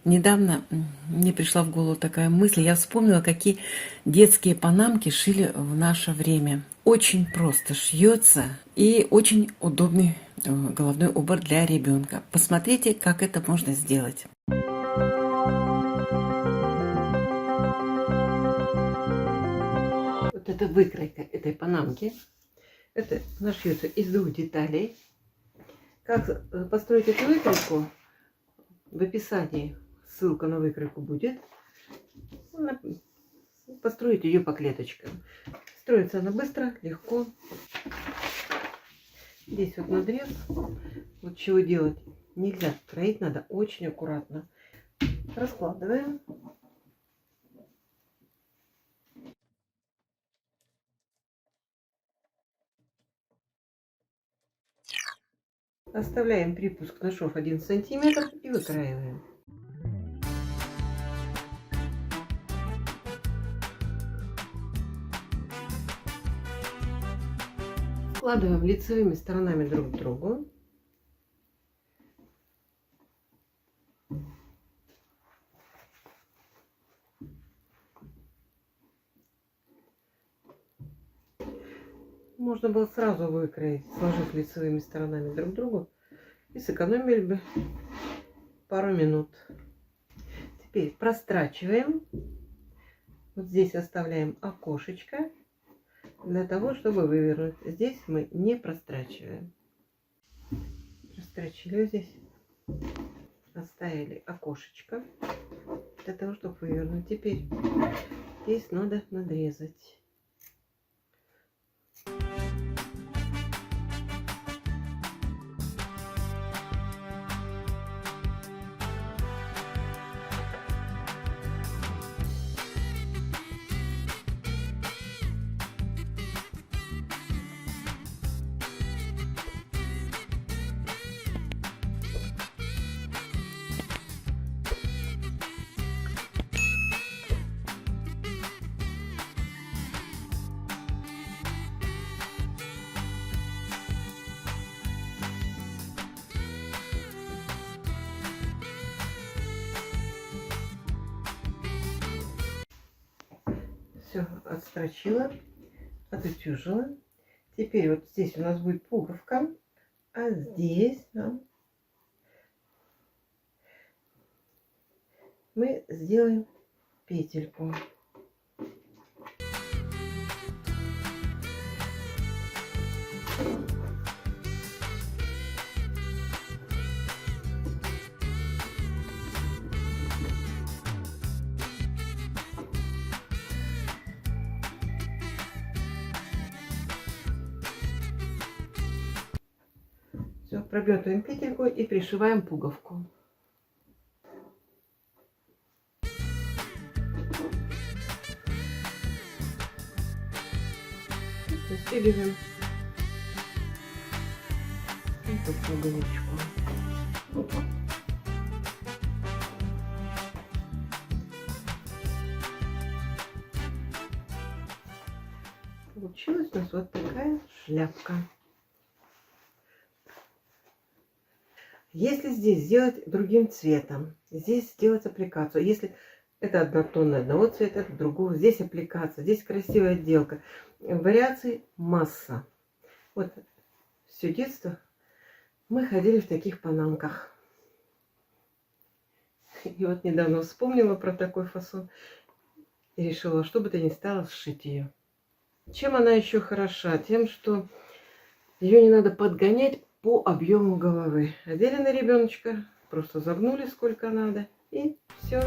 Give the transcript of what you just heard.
Недавно мне пришла в голову такая мысль, я вспомнила, какие детские панамки шили в наше время. Очень просто шьется и очень удобный головной убор для ребенка. Посмотрите, как это можно сделать. Вот это выкройка этой панамки. Это нашьется из двух деталей. Как построить эту выкройку? В описании ссылка на выкройку будет. Построить ее по клеточкам. Строится она быстро, легко. Здесь вот надрез. Вот чего делать нельзя. Кроить надо очень аккуратно. Раскладываем. Оставляем припуск на шов 1 сантиметр и выкраиваем. Складываем лицевыми сторонами друг к другу. Можно было сразу выкроить, сложив лицевыми сторонами друг к другу, и сэкономили бы пару минут. Теперь прострачиваем. Вот здесь оставляем окошечко для того, чтобы вывернуть. Здесь мы не прострачиваем. Прострочили здесь, оставили окошечко для того, чтобы вывернуть. Теперь здесь надо надрезать. Все отстрочила, отутюжила. Теперь вот здесь у нас будет пуговка, а здесь мы сделаем петельку. Все, пробертываем петельку и пришиваем пуговку. Застегиваем эту пуговичку. Получилась у нас вот такая шляпка. Если здесь сделать другим цветом, здесь сделать аппликацию. Если это однотонный одного цвета, это другого, здесь аппликация, здесь красивая отделка. Вариаций масса. Вот все детство мы ходили в таких панамках. И вот недавно вспомнила про такой фасон и решила, что бы то ни стало, сшить ее. Чем она еще хороша? Тем, что ее не надо подгонять по объему головы. Одели на ребеночка, просто загнули сколько надо, и все.